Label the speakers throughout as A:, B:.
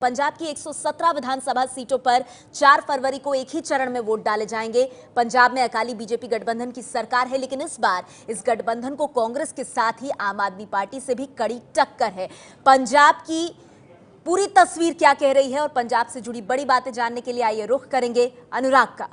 A: पंजाब की 117 विधानसभा सीटों पर 4 फरवरी को एक ही चरण में वोट डाले जाएंगे। पंजाब में अकाली बीजेपी गठबंधन की सरकार है, लेकिन इस बार इस गठबंधन को कांग्रेस के साथ ही आम आदमी पार्टी से भी कड़ी टक्कर है। पंजाब की पूरी तस्वीर क्या कह रही है और पंजाब से जुड़ी बड़ी बातें जानने के लिए आइए रुख करेंगे अनुराग का।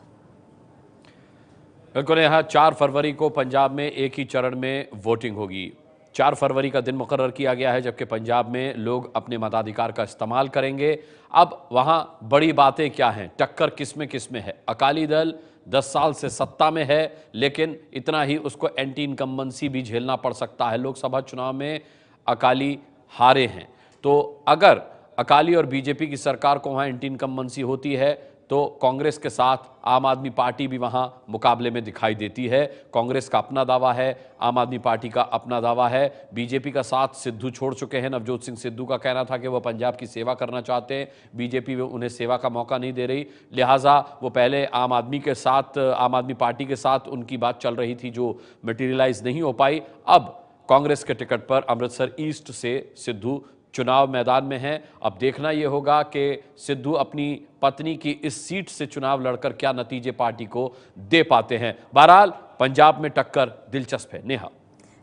B: बिल्कुल, यहाँ 4 फरवरी को पंजाब में एक ही चरण में वोटिंग होगी। 4 फरवरी का दिन मुकर्रर किया गया है, जबकि पंजाब में लोग अपने मताधिकार का इस्तेमाल करेंगे। अब वहाँ बड़ी बातें क्या हैं, टक्कर किस में है। अकाली दल 10 साल से सत्ता में है, लेकिन इतना ही उसको एंटी इनकम्बेंसी भी झेलना पड़ सकता है। लोकसभा चुनाव में अकाली हारे हैं, तो अगर अकाली और बीजेपी की सरकार को वहाँ एंटी इनकम्बेंसी होती है तो कांग्रेस के साथ आम आदमी पार्टी भी वहां मुकाबले में दिखाई देती है। कांग्रेस का अपना दावा है, आम आदमी पार्टी का अपना दावा है। बीजेपी का साथ सिद्धू छोड़ चुके हैं। नवजोत सिंह सिद्धू का कहना था कि वह पंजाब की सेवा करना चाहते हैं, बीजेपी उन्हें सेवा का मौका नहीं दे रही, लिहाजा वो पहले आम आदमी पार्टी के साथ उनकी बात चल रही थी जो मटेरियलाइज नहीं हो पाई। अब कांग्रेस के टिकट पर अमृतसर ईस्ट से सिद्धू चुनाव मैदान में हैं। अब देखना यह होगा कि सिद्धू अपनी पत्नी की इस सीट से चुनाव लड़कर क्या नतीजे पार्टी को दे पाते हैं। बहरहाल पंजाब में टक्कर दिलचस्प है। नेहा,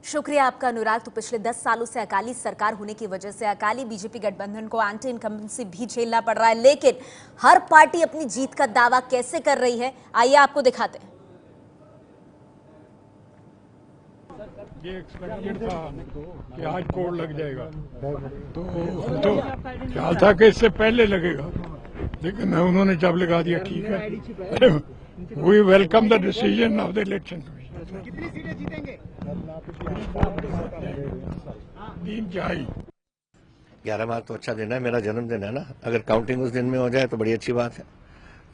A: शुक्रिया आपका अनुराग। तो पिछले 10 सालों से अकाली सरकार होने की वजह से अकाली बीजेपी गठबंधन को एंटी इनकम्बेंसी भी झेलना पड़ रहा है, लेकिन हर पार्टी अपनी जीत का दावा कैसे कर रही है, आइए आपको दिखाते हैं।
C: ये एक्सपेक्टेड था कि आज कोड लग जाएगा, तो ख्याल था कि इससे पहले लगेगा, लेकिन उन्होंने जब लगा दिया ठीक है। We welcome the decision of the election commission.
D: कितनी सीटें जीतेंगे?
C: 3 चाहिए।
E: 11 मार्च तो अच्छा दिन है, मेरा जन्मदिन है ना। अगर काउंटिंग उस दिन में हो जाए तो बड़ी अच्छी बात है।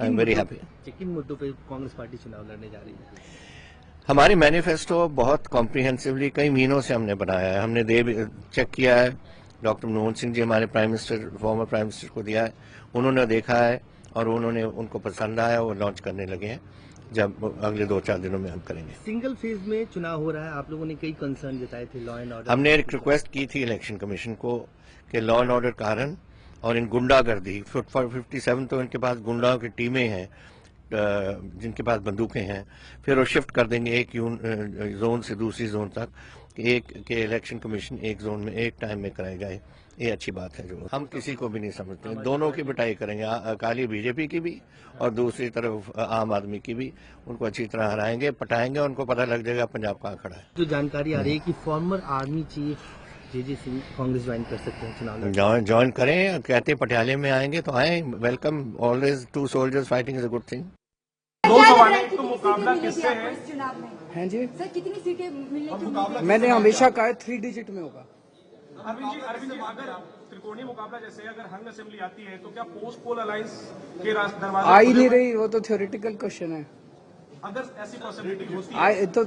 E: I am very happy.
D: किन मुद्दों पे कांग्रेस पार्टी चुनाव लड़ने जा रही है?
E: हमारी मैनिफेस्टो बहुत कॉम्प्रिहेंसिवली कई महीनों से हमने बनाया है। हमने चेक किया है, डॉक्टर मनमोहन सिंह जी हमारे फॉर्मर प्राइम मिनिस्टर को दिया है, उन्होंने देखा है और उनको पसंद आया, वो लॉन्च करने लगे हैं। जब अगले 2-4 दिनों में हम करेंगे।
D: सिंगल फेज में चुनाव हो रहा है, आप लोगों ने कई कंसर्न जताए थे लॉ एंड ऑर्डर।
E: हमने एक रिक्वेस्ट की थी इलेक्शन कमीशन को कि लॉ एंड ऑर्डर कारण और इन गुंडागर्दी 57 तो इनके पास गुंडाओं की टीमें हैं जिनके पास बंदूकें हैं, फिर वो शिफ्ट कर देंगे एक जोन से दूसरी जोन तक कि इलेक्शन कमीशन एक जोन में एक टाइम में कराई जाए। ये अच्छी बात है, जो हम किसी को भी नहीं समझते। दोनों की पिटाई करेंगे, अकाली बीजेपी की भी और दूसरी तरफ आम आदमी की भी। उनको अच्छी तरह हराएंगे, पटाएंगे, उनको पता लग जाएगा पंजाब कहाँ खड़ा है।
D: जो जानकारी आ रही है कि फॉर्मर आर्मी चीफ जे सिंह कांग्रेस ज्वाइन कर सकते हैं चुनाव।
E: ज्वाइन करें, कहते पटियाले में आएंगे तो आए। Welcome, always 2 soldiers fighting is a good thing.
F: 2 सवाल है, तो मुकाबला किससे है?
G: हैं जी
F: सर, कितनी सीटें मिलने की?
G: मैंने हमेशा कहा 3 डिजिट में होगा।
F: अरविंद जी, अगर त्रिकोणीय मुकाबला जैसे अगर हंग असेंबली आती है तो क्या पोस्ट पोल अलायंस के दरवाजे
G: आ ही नहीं रही, वो तो थ्योरेटिकल क्वेश्चन है।
F: अगर ऐसी पॉसिबिलिटी होती है
G: तो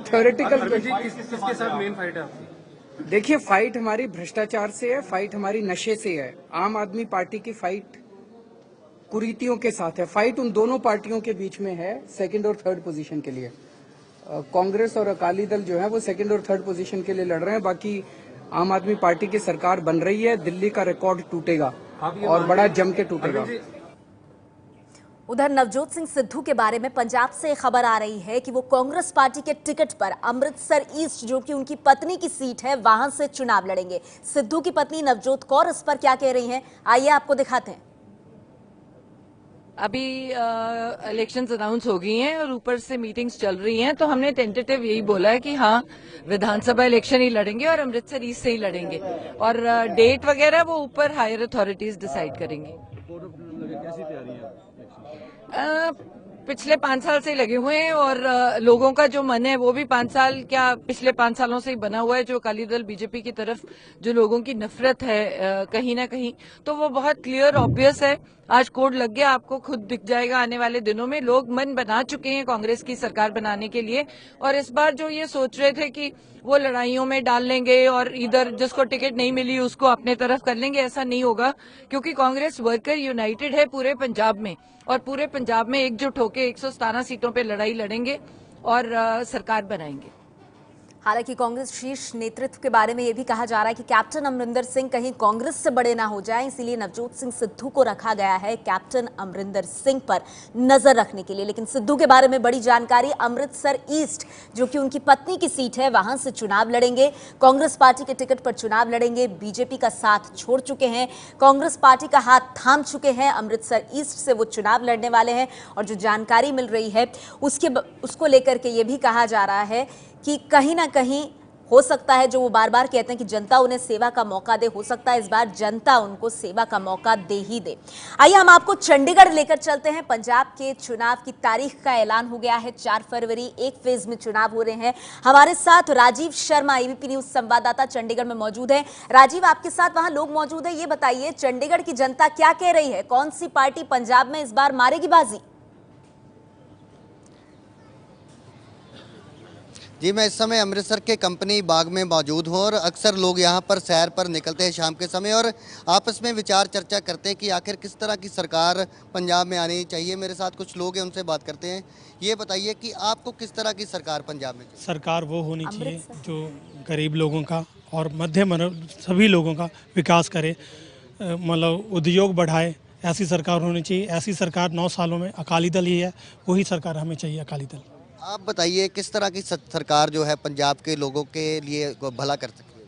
G: थ्योरेटिकल
F: किसके साथ मेन फाइट है आपकी?
G: देखिए, फाइट हमारी भ्रष्टाचार से है, फाइट हमारी नशे से है। आम आदमी पार्टी की फाइट कुरीतियों के साथ है। फाइट उन दोनों पार्टियों के बीच में है, 2nd और 3rd पोजीशन के लिए। कांग्रेस और अकाली दल जो है वो 2nd और 3rd पोजीशन के लिए लड़ रहे हैं। बाकी आम आदमी पार्टी की सरकार बन रही है, दिल्ली का रिकॉर्ड टूटेगा और बड़ा जम के टूटेगा।
A: उधर नवजोत सिंह सिद्धू के बारे में पंजाब से खबर आ रही है कि वो कांग्रेस पार्टी के टिकट पर अमृतसर ईस्ट, जो कि उनकी पत्नी की सीट है, वहां से चुनाव लड़ेंगे। सिद्धू की पत्नी नवजोत कौर इस पर क्या कह रही हैं, आइए आपको दिखाते हैं।
H: अभी इलेक्शंस अनाउंस हो गई हैं और ऊपर से मीटिंग्स चल रही हैं, तो हमने टेंटेटिव यही बोला है कि हाँ, विधानसभा इलेक्शन ही लड़ेंगे और अमृतसर ईस्ट से ही लड़ेंगे, और डेट वगैरह वो ऊपर हायर अथॉरिटीज डिसाइड करेंगी। पिछले 5 साल से लगे हुए हैं और लोगों का जो मन है वो भी 5 साल क्या पिछले 5 सालों से ही बना हुआ है। जो अकाली दल बीजेपी की तरफ जो लोगों की नफरत है कहीं ना कहीं, तो वो बहुत क्लियर ऑब्वियस है। आज कोड लग गया, आपको खुद दिख जाएगा आने वाले दिनों में। लोग मन बना चुके हैं कांग्रेस की सरकार बनाने के लिए, और इस बार जो ये सोच रहे थे कि वो लड़ाइयों में डाल लेंगे और इधर जिसको टिकट नहीं मिली उसको अपने तरफ कर लेंगे, ऐसा नहीं होगा। क्योंकि कांग्रेस वर्कर यूनाइटेड है पूरे पंजाब में, और पूरे पंजाब में एकजुट होकर 117 सीटों पे लड़ाई लड़ेंगे और सरकार बनाएंगे।
A: हालांकि कांग्रेस शीर्ष नेतृत्व के बारे में यह भी कहा जा रहा है कि कैप्टन अमरिंदर सिंह कहीं कांग्रेस से बड़े ना हो जाएं, इसीलिए नवजोत सिंह सिद्धू को रखा गया है कैप्टन अमरिंदर सिंह पर नजर रखने के लिए। लेकिन सिद्धू के बारे में बड़ी जानकारी, अमृतसर ईस्ट जो कि उनकी पत्नी की सीट है, वहां से चुनाव लड़ेंगे, कांग्रेस पार्टी के टिकट पर चुनाव लड़ेंगे। बीजेपी का साथ छोड़ चुके हैं, कांग्रेस पार्टी का हाथ थाम चुके हैं, अमृतसर ईस्ट से वो चुनाव लड़ने वाले हैं। और जो जानकारी मिल रही है उसको लेकर के ये भी कहा जा रहा है कि कहीं ना कहीं हो सकता है, जो वो बार बार कहते हैं कि जनता उन्हें सेवा का मौका दे, हो सकता है इस बार जनता उनको सेवा का मौका दे ही दे। आइए हम आपको चंडीगढ़ लेकर चलते हैं। पंजाब के चुनाव की तारीख का ऐलान हो गया है, 4 फरवरी, एक फेज में चुनाव हो रहे हैं। हमारे साथ राजीव शर्मा, एबीपी न्यूज संवाददाता, चंडीगढ़ में मौजूद है। राजीव, आपके साथ वहां लोग मौजूद है, ये बताइए चंडीगढ़ की जनता क्या कह रही है, कौन सी पार्टी पंजाब में इस बार मारेगी बाजी?
I: जी, मैं इस समय अमृतसर के कंपनी बाग में मौजूद हूँ और अक्सर लोग यहाँ पर सैर पर निकलते हैं शाम के समय और आपस में विचार चर्चा करते हैं कि आखिर किस तरह की सरकार पंजाब में आनी चाहिए। मेरे साथ कुछ लोग हैं, उनसे बात करते हैं। ये बताइए कि आपको किस तरह की सरकार पंजाब में चाहिए?
J: सरकार वो होनी चाहिए जो गरीब लोगों का और मध्यम सभी लोगों का विकास करे, मतलब उद्योग बढ़ाए, ऐसी सरकार होनी चाहिए। ऐसी सरकार 9 सालों में अकाली दल ही है, वही सरकार हमें चाहिए, अकाली दल।
I: आप बताइए किस तरह की सरकार जो है पंजाब के लोगों के लिए भला कर सकती है?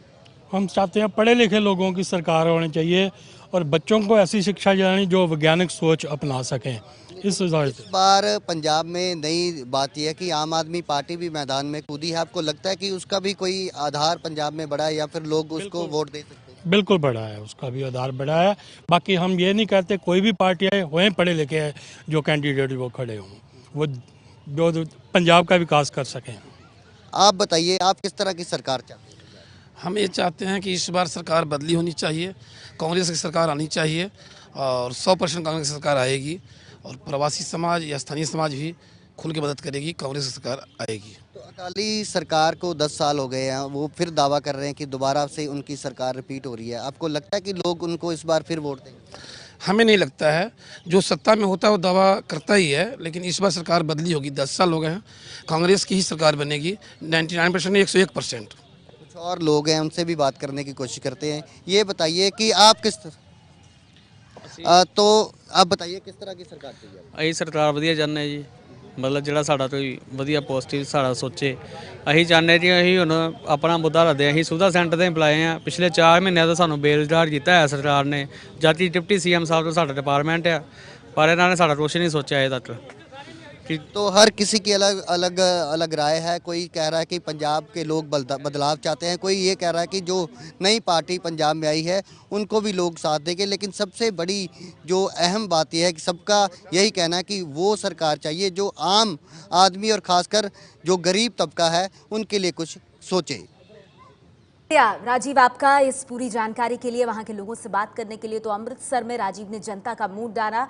J: हम चाहते हैं पढ़े लिखे लोगों की सरकार होनी चाहिए और बच्चों को ऐसी शिक्षा दिलानी जो वैज्ञानिक सोच अपना सकें। इस
I: बार पंजाब में नई बात यह है कि आम आदमी पार्टी भी मैदान में कूदी है। आपको लगता है कि उसका भी कोई आधार पंजाब में बढ़ा है या फिर लोग उसको वोट दे सकते हैं?
J: बिल्कुल बढ़ा है, उसका भी आधार बढ़ा है। बाकी हम ये नहीं कहते कोई भी पार्टी है वहीं पढ़े लिखे है जो कैंडिडेट वो खड़े हों, वो जो पंजाब का विकास कर सकें।
I: आप बताइए, आप किस तरह की सरकार चाहते हैं?
K: हम ये चाहते हैं कि इस बार सरकार बदली होनी चाहिए, कांग्रेस की सरकार आनी चाहिए और 100% कांग्रेस की सरकार आएगी और प्रवासी समाज या स्थानीय समाज भी खुल के मदद करेगी, कांग्रेस की सरकार आएगी।
I: तो अकाली सरकार को 10 साल हो गए हैं, वो फिर दावा कर रहे हैं कि दोबारा से उनकी सरकार रिपीट हो रही है। आपको लगता है कि लोग उनको इस बार फिर वोट देंगे?
K: हमें नहीं लगता है, जो सत्ता में होता है वो दावा करता ही है, लेकिन इस बार सरकार बदली होगी। 10 साल हो गए हैं, कांग्रेस की ही सरकार बनेगी, 99% नहीं 101%।
I: कुछ और लोग हैं, उनसे भी बात करने की कोशिश करते हैं। ये बताइए कि आप किस आप बताइए किस तरह की सरकार चाहिए?
L: ਅਸੀਂ ਸਰਕਾਰ ਵਧੀਆ ਚਾਹੁੰਦੇ ਜੀ, ਮਤਲਬ ਜਿਹੜਾ ਸਾਡਾ ਕੋਈ ਵਧੀਆ ਪੋਜ਼ਿਟਿਵ ਸਾਡਾ ਸੋਚੇ। ਅਸੀਂ ਚਾਹੁੰਦੇ ਜੀ, ਅਸੀਂ ਹੁਣ ਆਪਣਾ ਮੁੱਦਾ ਰੱਖਦੇ, ਅਸੀਂ ਸੁਵਿਧਾ ਸੈਂਟਰ ਦੇ ਇੰਪਲਾਈ ਆ। ਪਿਛਲੇ 4 ਮਹੀਨਿਆਂ ਤੋਂ ਸਾਨੂੰ ਬੇਰੁਜ਼ਗਾਰ ਕੀਤਾ ਹੈ ਸਰਕਾਰ ਨੇ, ਜਦ ਕਿ ਡਿਪਟੀ ਸੀਐਮ ਸਾਹਿਬ ਤੋਂ ਸਾਡਾ ਡਿਪਾਰਟਮੈਂਟ ਆ, ਪਰ ਇਹਨਾਂ ਨੇ ਸਾਡਾ ਕੁਛ ਨਹੀਂ ਸੋਚਿਆ ਅਜੇ तक।
I: तो हर किसी की अलग अलग अलग राय है। कोई कह रहा है कि पंजाब के लोग बदलाव चाहते हैं, कोई ये कह रहा है कि जो नई पार्टी पंजाब में आई है उनको भी लोग साथ देंगे। लेकिन सबसे बड़ी जो अहम बात यह है कि सबका यही कहना है कि वो सरकार चाहिए जो आम आदमी और ख़ासकर जो गरीब तबका है उनके लिए कुछ सोचे।
A: राजीव, आपका इस पूरी जानकारी के लिए, वहां के लोगों से बात करने के लिए। तो अमृतसर में राजीव ने जनता का मूड डाला।